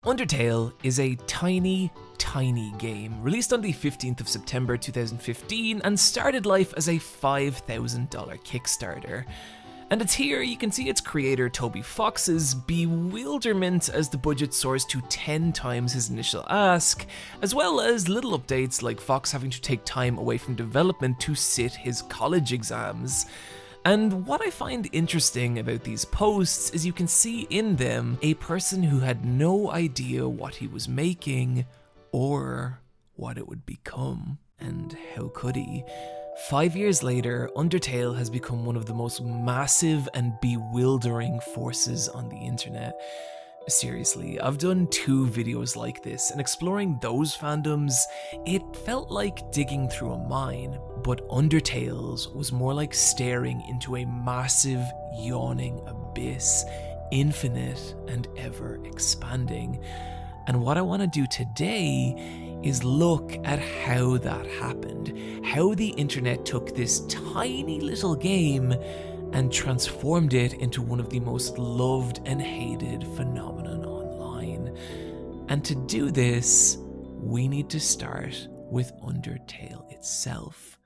Undertale is a tiny game released on the 15th of September 2015 and started life as a $5,000 Kickstarter. And it's here you can see its creator Toby Fox's bewilderment as the budget soars to 10 times his initial ask, as well as little updates like Fox having to take time away from development to sit his college exams. And what I find interesting about these posts is you can see in them a person who had no idea what he was making or what it would become. And how could he? 5 years later, Undertale has become one of the most massive and bewildering forces on the internet. Seriously, I've done 2 videos like this, and exploring those fandoms, it felt like digging through a mine, but Undertale's was more like staring into a massive, yawning abyss, infinite and ever expanding. And what I want to do today is look at how that happened, how the internet took this tiny little game and transformed it into one of the most loved and hated phenomenon online. And to do this, we need to start with Undertale itself.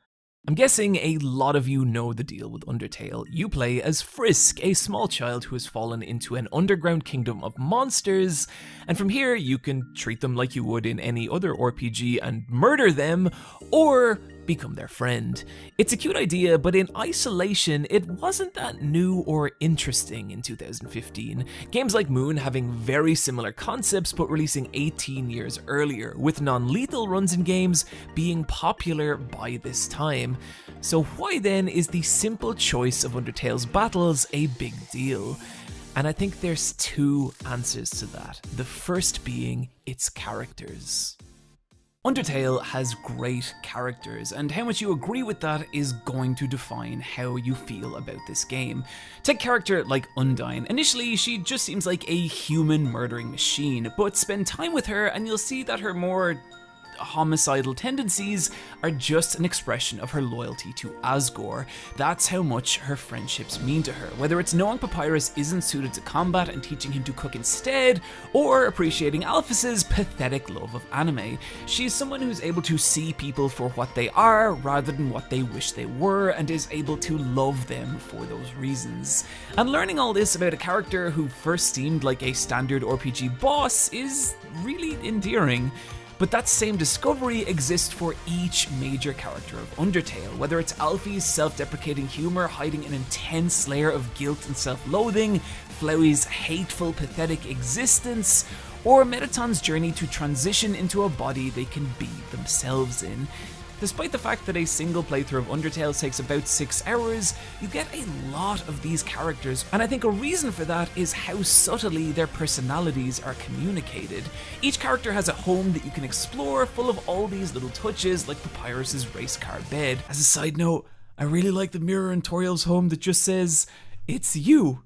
I'm guessing a lot of you know the deal with Undertale. You play as Frisk, a small child who has fallen into an underground kingdom of monsters, and from here you can treat them like you would in any other RPG and murder them, or become their friend. It's a cute idea, but in isolation, it wasn't that new or interesting in 2015. Games like Moon having very similar concepts, but releasing 18 years earlier, with non-lethal runs in games being popular by this time. So why then is the simple choice of Undertale's battles a big deal? And I think there's 2 answers to that. The first being its characters. Undertale has great characters, and how much you agree with that is going to define how you feel about this game. Take a character like Undyne. Initially, she just seems like a human murdering machine, but spend time with her and you'll see that her more homicidal tendencies are just an expression of her loyalty to Asgore. That's how much her friendships mean to her, whether it's knowing Papyrus isn't suited to combat and teaching him to cook instead, or appreciating Alphys's pathetic love of anime. She's someone who's able to see people for what they are rather than what they wish they were, and is able to love them for those reasons. And learning all this about a character who first seemed like a standard RPG boss is really endearing. But that same discovery exists for each major character of Undertale, whether it's Alfie's self-deprecating humor hiding an intense layer of guilt and self-loathing, Flowey's hateful, pathetic existence, or Mettaton's journey to transition into a body they can be themselves in. Despite the fact that a single playthrough of Undertale takes about 6 hours, you get a lot of these characters, and I think a reason for that is how subtly their personalities are communicated. Each character has a home that you can explore, full of all these little touches like Papyrus's race car bed. As a side note, I really like the mirror in Toriel's home that just says, "It's you."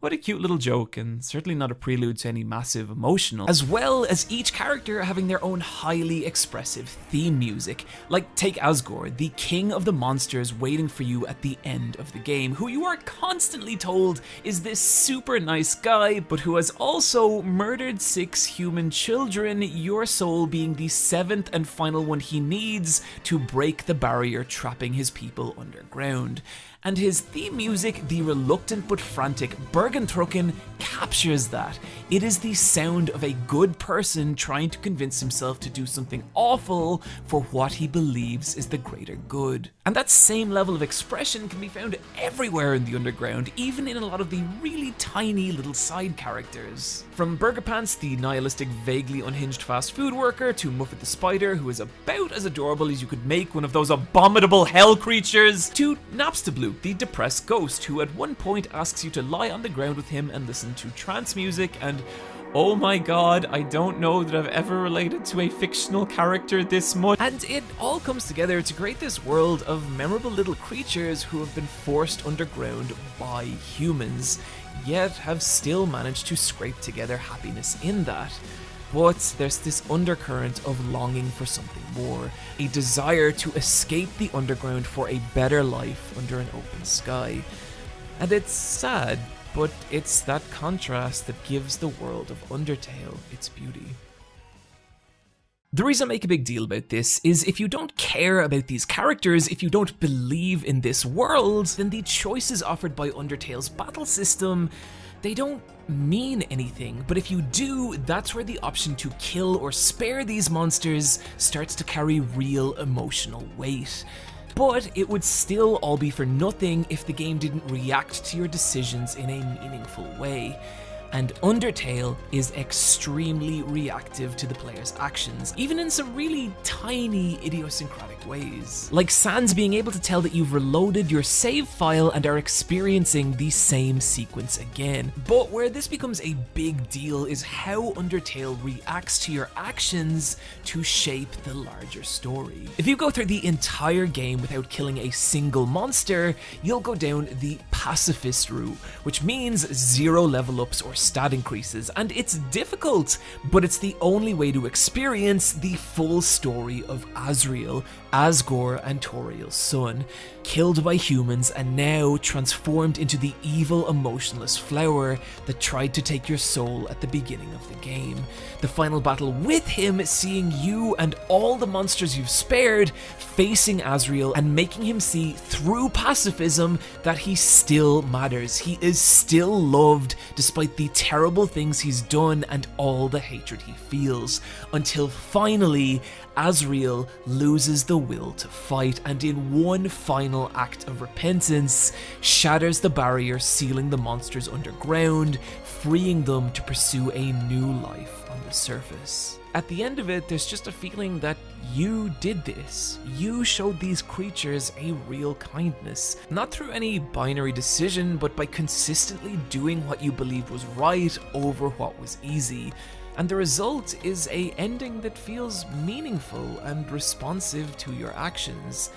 What a cute little joke, and certainly not a prelude to any massive emotional. As well as each character having their own highly expressive theme music. Like take Asgore, the king of the monsters waiting for you at the end of the game, who you are constantly told is this super nice guy, but who has also murdered 6 human children, your soul being the 7th and final one he needs to break the barrier trapping his people underground. And his theme music, the reluctant but frantic Bergentrucken, captures that. It is the sound of a good person trying to convince himself to do something awful for what he believes is the greater good. And that same level of expression can be found everywhere in the Underground, even in a lot of the really tiny little side characters. From Burger Pants, the nihilistic, vaguely unhinged fast food worker, to Muffet the Spider, who is about as adorable as you could make one of those abominable hell creatures, to Napstabloop, the depressed ghost, who at one point asks you to lie on the ground with him and listen to trance music, and oh my god, I don't know that I've ever related to a fictional character this much. And it all comes together to create this world of memorable little creatures who have been forced underground by humans, yet have still managed to scrape together happiness in that. But there's this undercurrent of longing for something more, a desire to escape the underground for a better life under an open sky. And it's sad, but it's that contrast that gives the world of Undertale its beauty. The reason I make a big deal about this is if you don't care about these characters, if you don't believe in this world, then the choices offered by Undertale's battle system, they don't mean anything. But if you do, that's where the option to kill or spare these monsters starts to carry real emotional weight. But it would still all be for nothing if the game didn't react to your decisions in a meaningful way. And Undertale is extremely reactive to the player's actions, even in some really tiny idiosyncratic ways. Like Sans being able to tell that you've reloaded your save file and are experiencing the same sequence again. But where this becomes a big deal is how Undertale reacts to your actions to shape the larger story. If you go through the entire game without killing a single monster, you'll go down the pacifist route, which means 0 level ups or stat increases, and it's difficult, but it's the only way to experience the full story of Asriel, Asgore and Toriel's son, killed by humans and now transformed into the evil emotionless flower that tried to take your soul at the beginning of the game. The final battle with him seeing you and all the monsters you've spared facing Asriel and making him see through pacifism that he still matters. He is still loved despite the terrible things he's done and all the hatred he feels, until finally Asriel loses the will to fight and in one final act of repentance shatters the barrier sealing the monsters underground, freeing them to pursue a new life on the surface. At the end of it, there's just a feeling that you did this. You showed these creatures a real kindness, not through any binary decision, but by consistently doing what you believed was right over what was easy. And the result is a ending that feels meaningful and responsive to your actions.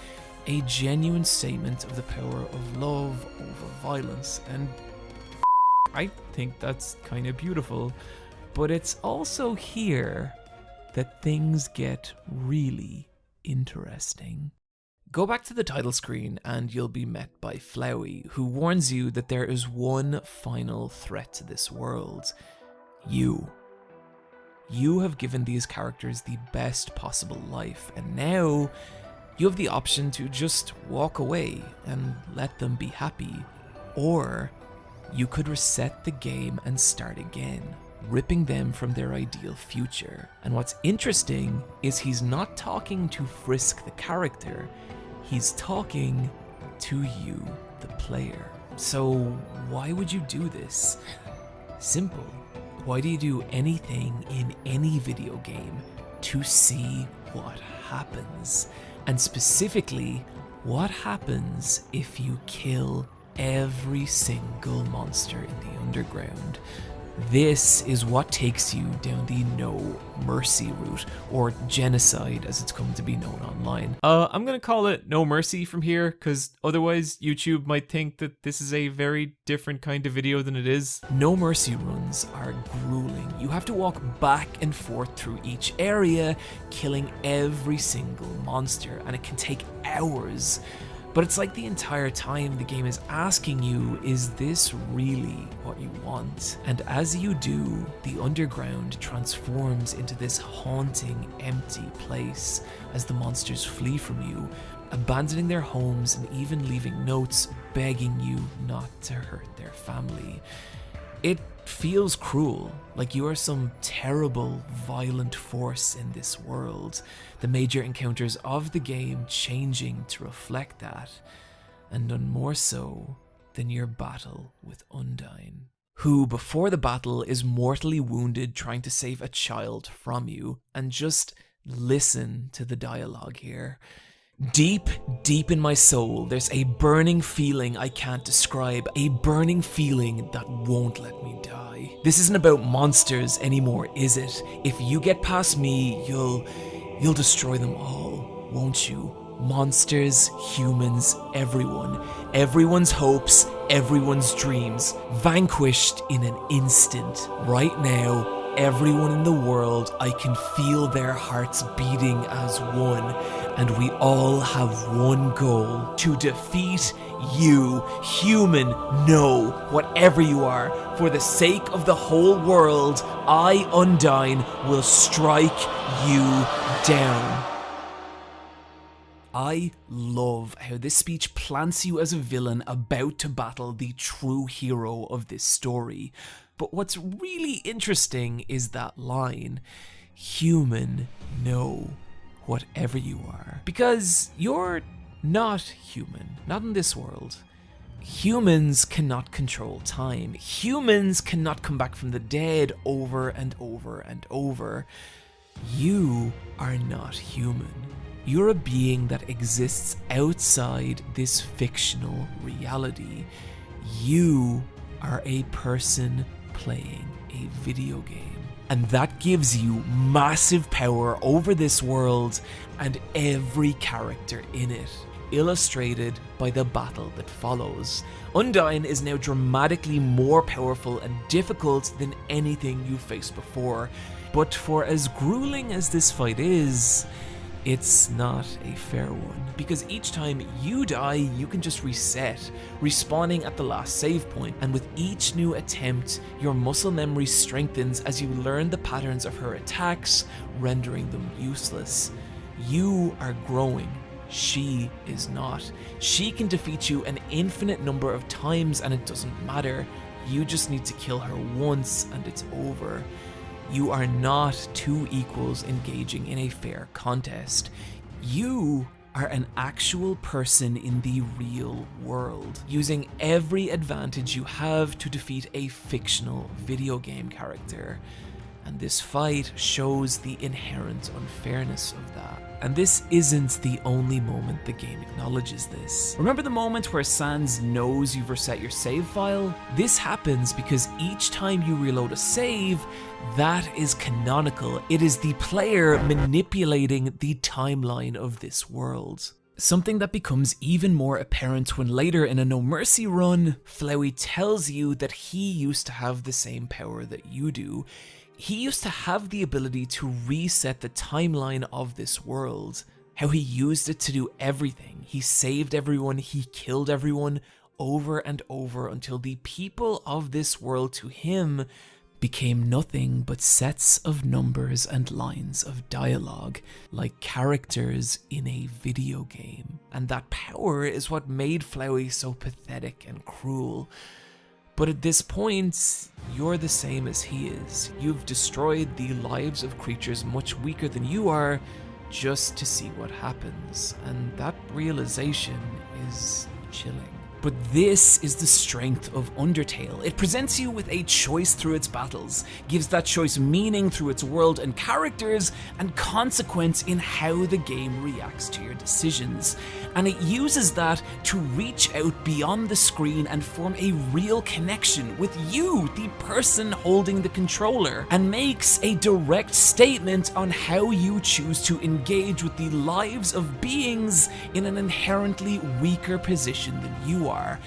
A genuine statement of the power of love over violence, and I think that's kind of beautiful. But it's also here that things get really interesting. Go back to the title screen and you'll be met by Flowey, who warns you that there is one final threat to this world. You. You have given these characters the best possible life, and now you have the option to just walk away and let them be happy. Or you could reset the game and start again, ripping them from their ideal future. And what's interesting is he's not talking to Frisk the character, he's talking to you, the player. So why would you do this? Simple. Why do you do anything in any video game? To see what happens. And specifically, what happens if you kill every single monster in the underground? This is what takes you down the no mercy route, or genocide as it's come to be known online. I'm gonna call it no mercy from here, because otherwise YouTube might think that this is a very different kind of video than it is. No mercy runs are grueling. You have to walk back and forth through each area, killing every single monster, and it can take hours. But it's like the entire time the game is asking you, is this really what you want? And as you do, the underground transforms into this haunting, empty place as the monsters flee from you, abandoning their homes and even leaving notes begging you not to hurt their family. It feels cruel, like you are some terrible, violent force in this world. The major encounters of the game changing to reflect that, and none more so than your battle with Undyne, who before the battle is mortally wounded trying to save a child from you. And just listen to the dialogue here. Deep, deep in my soul, there's a burning feeling I can't describe, a burning feeling that won't let me die. This isn't about monsters anymore, is it? If you get past me, you'll destroy them all, won't you? Monsters, humans, everyone. Everyone's hopes, everyone's dreams, vanquished in an instant. Right now, everyone in the world, I can feel their hearts beating as one. And we all have one goal: to defeat You, human, no, whatever you are, for the sake of the whole world, I, Undyne, will strike you down. I love how this speech plants you as a villain about to battle the true hero of this story. But what's really interesting is that line, human, no, whatever you are. Because you're not human, not in this world. Humans cannot control time. Humans cannot come back from the dead over and over and over. You are not human. You're a being that exists outside this fictional reality. You are a person playing a video game. And that gives you massive power over this world and every character in it, illustrated by the battle that follows. Undyne is now dramatically more powerful and difficult than anything you've faced before, but for as grueling as this fight is, it's not a fair one, because each time you die, you can just reset, respawning at the last save point, and with each new attempt, your muscle memory strengthens as you learn the patterns of her attacks, rendering them useless. You are growing. She is not. She can defeat you an infinite number of times and it doesn't matter. You just need to kill her once and it's over. You are not two equals engaging in a fair contest. You are an actual person in the real world, using every advantage you have to defeat a fictional video game character. And this fight shows the inherent unfairness of that. And this isn't the only moment the game acknowledges this. Remember the moment where Sans knows you've reset your save file? This happens because each time you reload a save, that is canonical. It is the player manipulating the timeline of this world. Something that becomes even more apparent when later in a No Mercy run, Flowey tells you that he used to have the same power that you do. He used to have the ability to reset the timeline of this world. How he used it to do everything. He saved everyone, he killed everyone over and over until the people of this world to him became nothing but sets of numbers and lines of dialogue, like characters in a video game. And that power is what made Flowey so pathetic and cruel. But at this point, you're the same as he is. You've destroyed the lives of creatures much weaker than you are just to see what happens. And that realization is chilling. But this is the strength of Undertale. It presents you with a choice through its battles, gives that choice meaning through its world and characters, and consequence in how the game reacts to your decisions. And it uses that to reach out beyond the screen and form a real connection with you, the person holding the controller, and makes a direct statement on how you choose to engage with the lives of beings in an inherently weaker position than you are.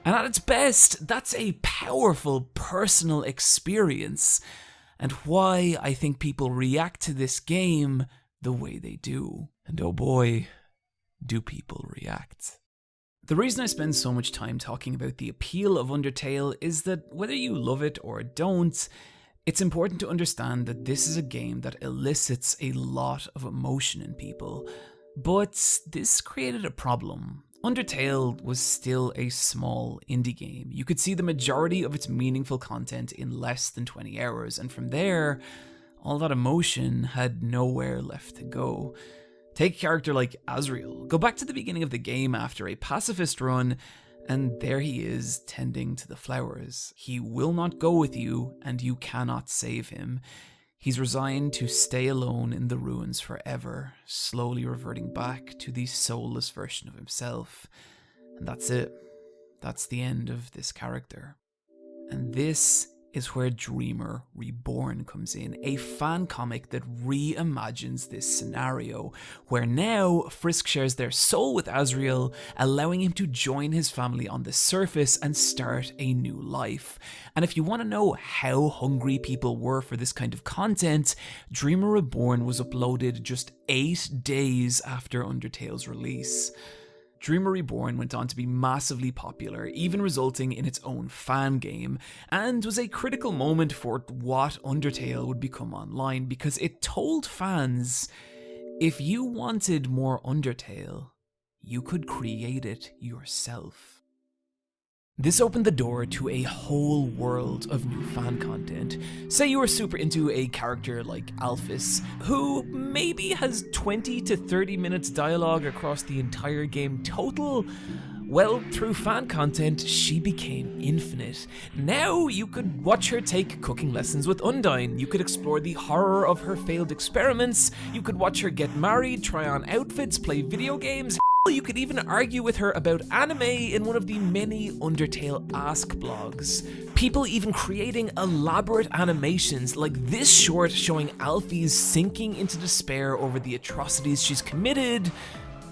And at its best, that's a powerful personal experience, and why I think people react to this game the way they do. And oh boy, do people react. The reason I spend so much time talking about the appeal of Undertale is that whether you love it or don't, it's important to understand that this is a game that elicits a lot of emotion in people. But this created a problem. Undertale was still a small indie game. You could see the majority of its meaningful content in less than 20 hours, and from there, all that emotion had nowhere left to go. Take a character like Asriel. Go back to the beginning of the game after a pacifist run, and there he is tending to the flowers. He will not go with you, and you cannot save him. He's resigned to stay alone in the ruins forever, slowly reverting back to the soulless version of himself. And that's it. That's the end of this character. And this is where Dreamer Reborn comes in, a fan comic that reimagines this scenario, where now Frisk shares their soul with Asriel, allowing him to join his family on the surface and start a new life. And if you want to know how hungry people were for this kind of content, Dreamer Reborn was uploaded just 8 days after Undertale's release. Dreamer Reborn went on to be massively popular, even resulting in its own fan game, and was a critical moment for what Undertale would become online, because it told fans, if you wanted more Undertale, you could create it yourself. This opened the door to a whole world of new fan content. Say you were super into a character like Alphys, who maybe has 20 to 30 minutes dialogue across the entire game total. Well, through fan content, she became infinite. Now you could watch her take cooking lessons with Undyne, you could explore the horror of her failed experiments, you could watch her get married, try on outfits, play video games. You could even argue with her about anime in one of the many Undertale Ask blogs. People even creating elaborate animations like this short showing Alphys sinking into despair over the atrocities she's committed,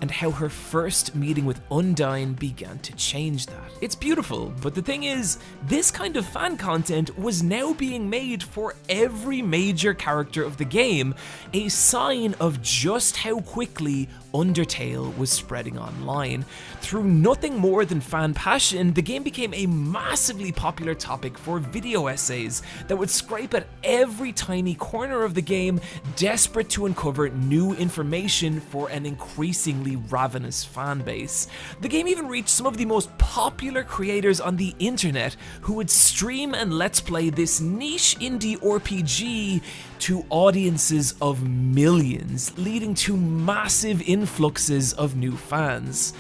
and how her first meeting with Undyne began to change that. It's beautiful, but the thing is, this kind of fan content was now being made for every major character of the game, a sign of just how quickly Undertale was spreading online. Through nothing more than fan passion, the game became a massively popular topic for video essays that would scrape at every tiny corner of the game, desperate to uncover new information for an increasingly ravenous fan base. The game even reached some of the most popular creators on the internet who would stream and let's play this niche indie RPG to audiences of millions, leading to massive influxes of new fans.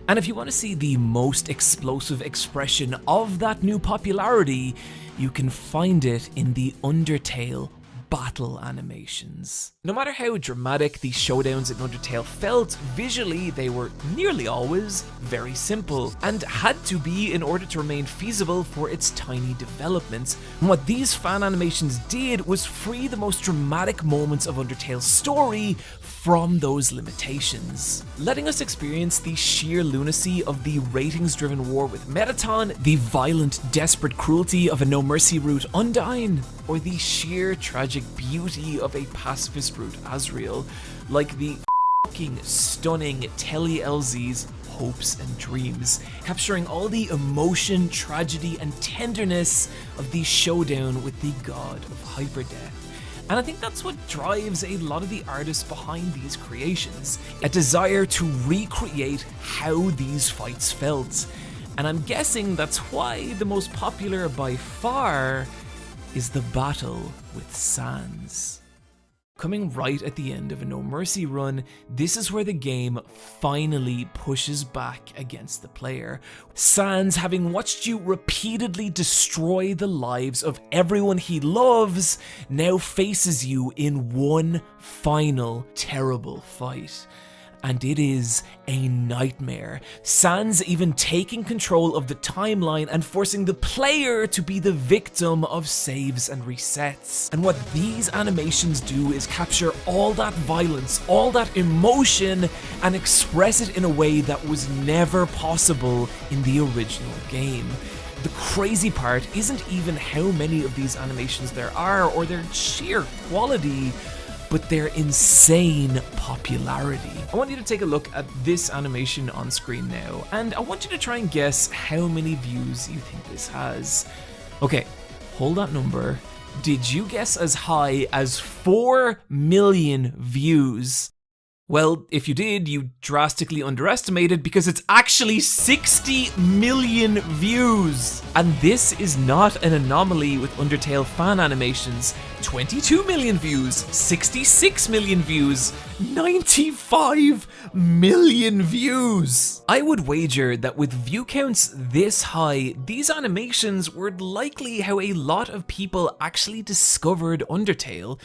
And if you want to see the most explosive expression of that new popularity, you can find it in the Undertale battle animations. No matter how dramatic the showdowns in Undertale felt, visually they were nearly always very simple, and had to be in order to remain feasible for its tiny development. And what these fan animations did was free the most dramatic moments of Undertale's story from those limitations, letting us experience the sheer lunacy of the ratings-driven war with Metaton, the violent, desperate cruelty of a no-mercy route Undyne, or the sheer tragic beauty of a pacifist route Asriel, like the fucking stunning Tele-LZ's Hopes and Dreams, capturing all the emotion, tragedy, and tenderness of the showdown with the god of hyperdeath. And I think that's what drives a lot of the artists behind these creations, a desire to recreate how these fights felt. And I'm guessing that's why the most popular by far is the battle with Sans. Coming right at the end of a No Mercy run, this is where the game finally pushes back against the player. Sans, having watched you repeatedly destroy the lives of everyone he loves, now faces you in one final terrible fight. And it is a nightmare. Sans even taking control of the timeline and forcing the player to be the victim of saves and resets. And what these animations do is capture all that violence, all that emotion, and express it in a way that was never possible in the original game. The crazy part isn't even how many of these animations there are or their sheer quality, but their insane popularity. I want you to take a look at this animation on screen now, and I want you to try and guess how many views you think this has. Okay, hold that number. Did you guess as high as 4 million views? Well, if you did, you drastically underestimated, because it's actually 60 million views. And this is not an anomaly with Undertale fan animations. 22 million views, 66 million views, 95 million views. I would wager that with view counts this high, these animations were likely how a lot of people actually discovered Undertale.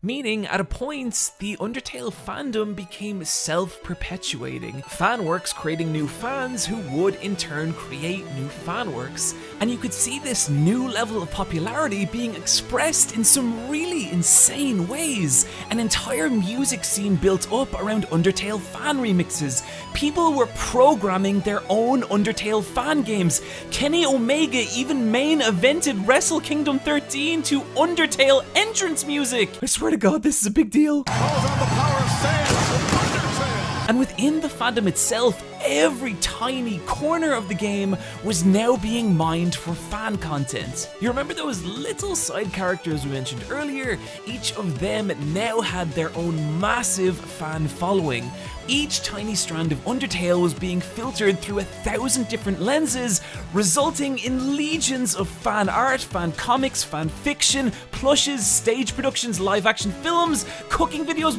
Meaning, at a point, the Undertale fandom became self-perpetuating, fanworks creating new fans who would in turn create new fanworks, and you could see this new level of popularity being expressed in some really insane ways. An entire music scene built up around Undertale fan remixes. People were programming their own Undertale fan games. Kenny Omega even main evented Wrestle Kingdom 13 to Undertale entrance music. I swear to God, this is a big deal. Calls on the power of sand from Undertale. And within the fandom itself, every tiny corner of the game was now being mined for fan content. You remember those little side characters we mentioned earlier? Each of them now had their own massive fan following. Each tiny strand of Undertale was being filtered through 1,000 different lenses, resulting in legions of fan art, fan comics, fan fiction, plushes, stage productions, live action films, cooking videos.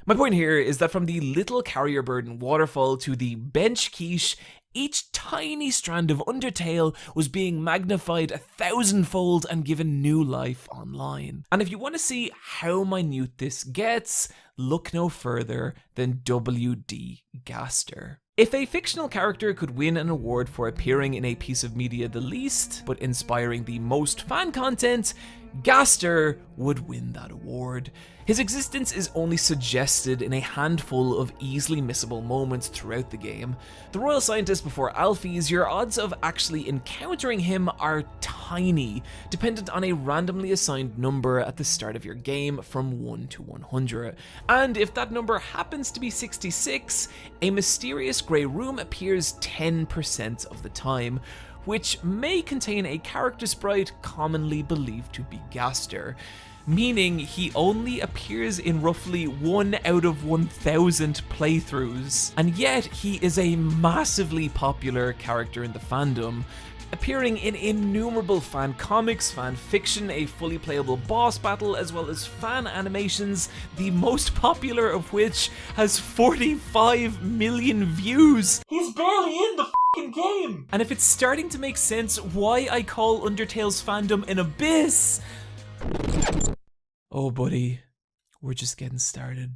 My point here is that from the little carrier burden waterfall to the bench quiche, each tiny strand of Undertale was being magnified 1,000-fold and given new life online. And if you want to see how minute this gets, look no further than WD Gaster. If a fictional character could win an award for appearing in a piece of media the least, but inspiring the most fan content, Gaster would win that award. His existence is only suggested in a handful of easily missable moments throughout the game. The Royal Scientist before Alphys, your odds of actually encountering him are tiny, dependent on a randomly assigned number at the start of your game from 1 to 100. And if that number happens to be 66, a mysterious grey room appears 10% of the time, which may contain a character sprite commonly believed to be Gaster, meaning he only appears in roughly 1 out of 1,000 playthroughs. And yet he is a massively popular character in the fandom, appearing in innumerable fan comics, fan fiction, a fully playable boss battle, as well as fan animations, the most popular of which has 45 million views. He's barely in the f***ing game! And if it's starting to make sense why I call Undertale's fandom an abyss, oh buddy, we're just getting started.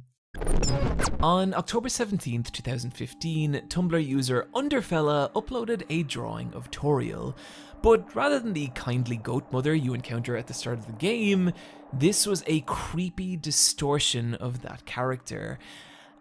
On October 17th, 2015, Tumblr user Underfell uploaded a drawing of Toriel, but rather than the kindly goat mother you encounter at the start of the game, this was a creepy distortion of that character,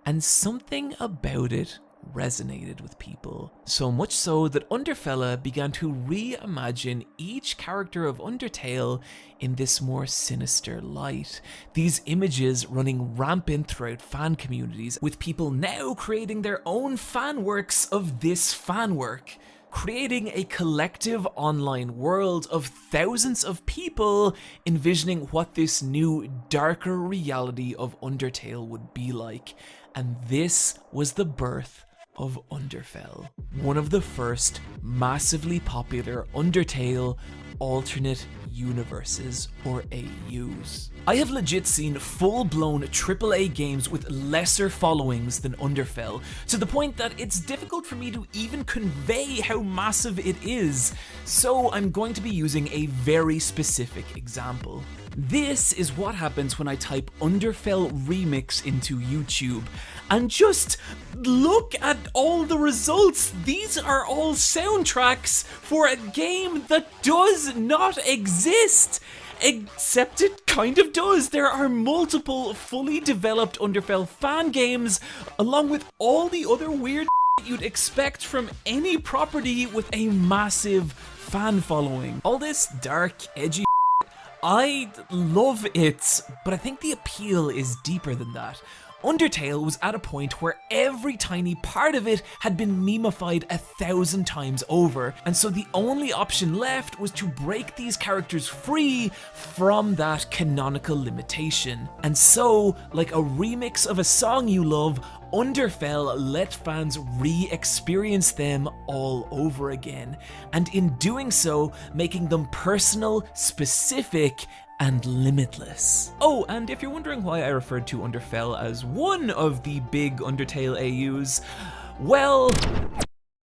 and something about it resonated with people. So much so that Underfell began to reimagine each character of Undertale in this more sinister light. These images running rampant throughout fan communities, with people now creating their own fan works of this fan work, creating a collective online world of thousands of people envisioning what this new, darker reality of Undertale would be like. And this was the birth of Underfell, one of the first massively popular Undertale alternate universes, or AUs. I have legit seen full-blown AAA games with lesser followings than Underfell, to the point that it's difficult for me to even convey how massive it is, so I'm going to be using a very specific example. This is what happens when I type Underfell Remix into YouTube, and just look at all the results. These are all soundtracks for a game that does not exist. Except it kind of does. There are multiple fully developed Underfell fan games, along with all the other weird you'd expect from any property with a massive fan following. All this dark, edgy I love it, but I think the appeal is deeper than that. Undertale was at a point where every tiny part of it had been memified 1,000 times over, and so the only option left was to break these characters free from that canonical limitation. And so, like a remix of a song you love, Underfell let fans re-experience them all over again, and in doing so, making them personal, specific, and limitless. Oh, and if you're wondering why I referred to Underfell as one of the big Undertale AUs, well,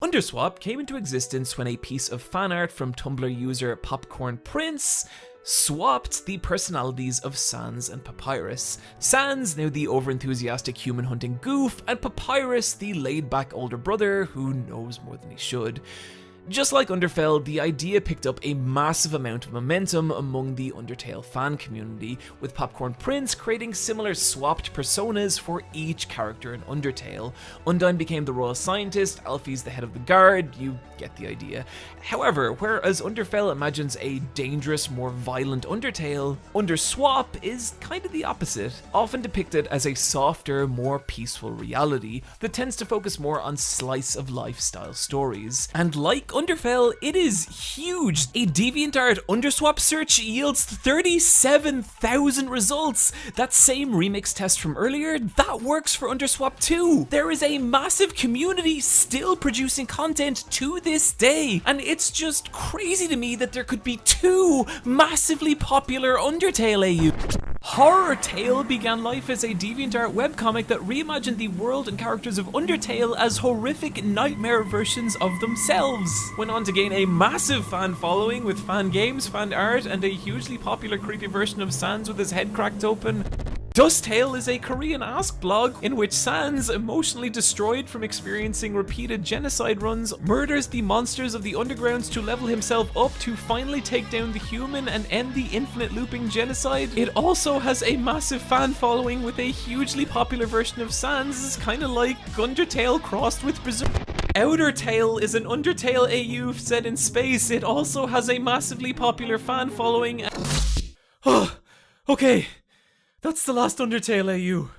Underswap came into existence when a piece of fan art from Tumblr user Popcorn Prince swapped the personalities of Sans and Papyrus. Sans, now the overenthusiastic human hunting goof, and Papyrus, the laid-back older brother who knows more than he should. Just like Underfell, the idea picked up a massive amount of momentum among the Undertale fan community, with Popcorn Prince creating similar swapped personas for each character in Undertale. Undyne became the royal scientist, Alfie's the head of the guard, you get the idea. However, whereas Underfell imagines a dangerous, more violent Undertale, Underswap is kind of the opposite, often depicted as a softer, more peaceful reality that tends to focus more on slice of life style stories. And like Underfell, it is huge. A DeviantArt Underswap search yields 37,000 results. That same remix test from earlier, that works for Underswap too. There is a massive community still producing content to this day, and it's just crazy to me that there could be two massively popular Undertale AU. Horror Tale began life as a DeviantArt webcomic that reimagined the world and characters of Undertale as horrific nightmare versions of themselves. Went on to gain a massive fan following with fan games, fan art, and a hugely popular creepy version of Sans with his head cracked open. Dusttale is a Korean Ask blog in which Sans, emotionally destroyed from experiencing repeated genocide runs, murders the monsters of the undergrounds to level himself up to finally take down the human and end the infinite looping genocide. It also has a massive fan following with a hugely popular version of Sans, kinda like Undertale crossed with Berserk. Outer Tale is an Undertale AU set in space. It also has a massively popular fan following. Okay. That's the last Undertale AU.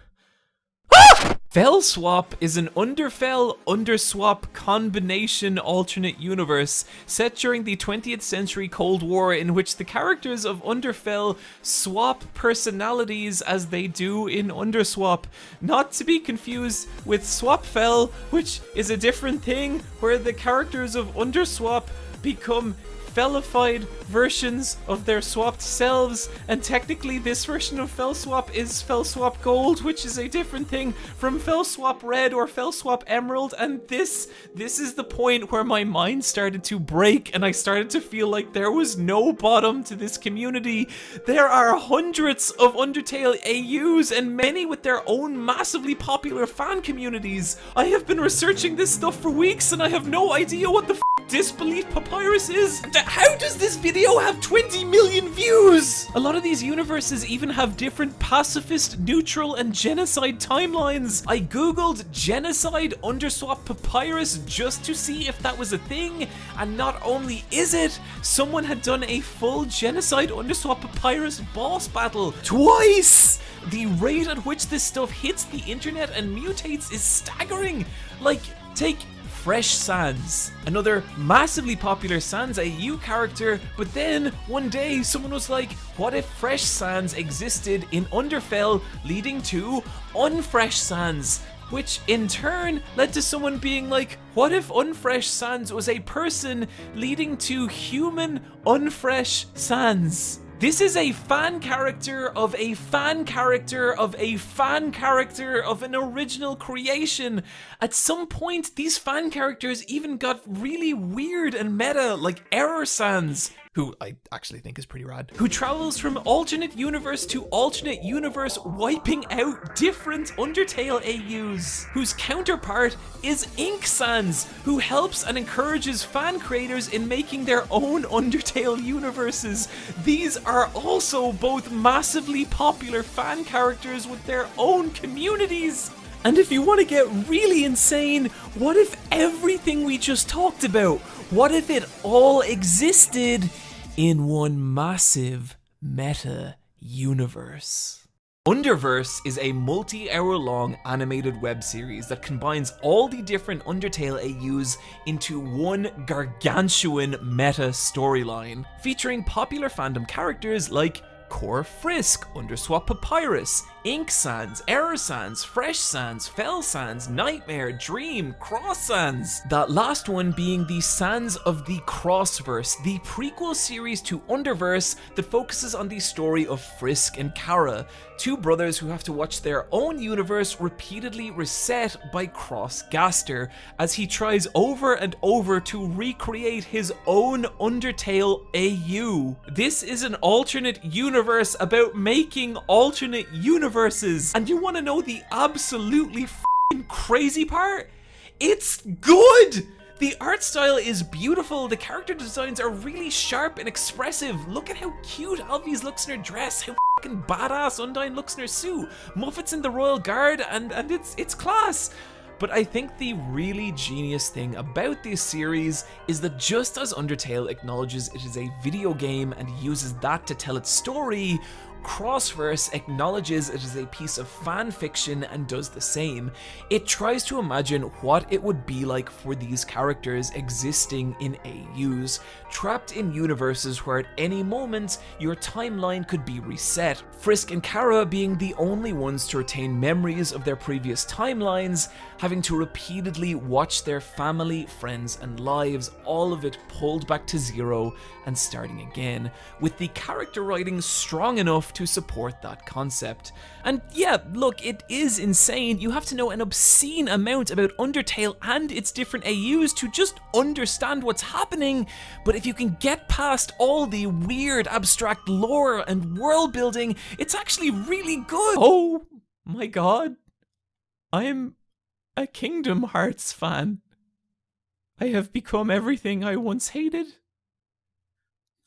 Fellswap is an Underfell Underswap combination alternate universe set during the 20th century Cold War, in which the characters of Underfell swap personalities as they do in Underswap. Not to be confused with Swapfell, which is a different thing, where the characters of Underswap become fellified versions of their swapped selves, and technically this version of Fellswap is Fellswap Gold, which is a different thing from Fellswap Red or Fellswap Emerald, and this is the point where my mind started to break and I started to feel like there was no bottom to this community. There are hundreds of Undertale AUs and many with their own massively popular fan communities. I have been researching this stuff for weeks and I have no idea what the Disbelief Papyrus is. How does this video have 20 million views? A lot of these universes even have different pacifist, neutral, and genocide timelines. I googled genocide Underswap Papyrus just to see if that was a thing, and not only is it, someone had done a full genocide Underswap Papyrus boss battle twice. The rate at which this stuff hits the internet and mutates is staggering. Like, take Fresh Sans, another massively popular Sans AU character, but then one day someone was like, what if Fresh Sans existed in Underfell, leading to Unfresh Sans, which in turn led to someone being like, what if Unfresh Sans was a person, leading to human Unfresh Sans? This is a fan character of a fan character of a fan character of an original creation. At some point, these fan characters even got really weird and meta, like Error Sans, who I actually think is pretty rad, who travels from alternate universe to alternate universe, wiping out different Undertale AUs, whose counterpart is Ink Sans, who helps and encourages fan creators in making their own Undertale universes. These are also both massively popular fan characters with their own communities. And if you want to get really insane, what if everything we just talked about, what if it all existed in one massive meta universe? Underverse is a multi-hour long animated web series that combines all the different Undertale AUs into one gargantuan meta storyline, featuring popular fandom characters like Core Frisk, Underswap Papyrus, Ink Sans, Error Sans, Fresh Sans, Fell Sans, Nightmare, Dream, Cross Sans. That last one being the Sans of the Crossverse, the prequel series to Underverse that focuses on the story of Frisk and Kara, two brothers who have to watch their own universe repeatedly reset by Cross Gaster as he tries over and over to recreate his own Undertale AU. This is an alternate universe about making alternate universes. And you want to know the absolutely f***ing crazy part? It's good! The art style is beautiful, the character designs are really sharp and expressive. Look at how cute Alvi's looks in her dress, how fucking badass Undyne looks in her suit. Muffet's in the Royal Guard, and it's class. But I think the really genius thing about this series is that just as Undertale acknowledges it is a video game and uses that to tell its story, Crossverse acknowledges it is a piece of fan fiction and does the same. It tries to imagine what it would be like for these characters existing in AUs, trapped in universes where at any moment your timeline could be reset, Frisk and Kara being the only ones to retain memories of their previous timelines, having to repeatedly watch their family, friends and lives, all of it pulled back to zero and starting again, with the character writing strong enough to support that concept. And yeah, look, it is insane. You have to know an obscene amount about Undertale and its different AUs to just understand what's happening, but if you can get past all the weird abstract lore and world building, it's actually really good. Oh my god, I'm a Kingdom Hearts fan. I have become everything I once hated.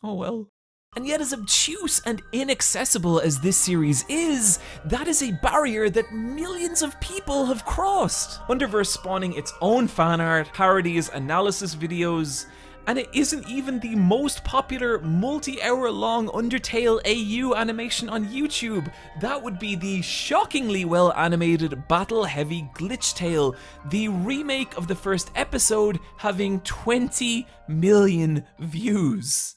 Oh well. And yet as obtuse and inaccessible as this series is, that is a barrier that millions of people have crossed. Underverse spawning its own fan art, parodies, analysis videos, and it isn't even the most popular multi-hour long Undertale AU animation on YouTube. That would be the shockingly well animated battle-heavy Glitch Tale, the remake of the first episode having 20 million views.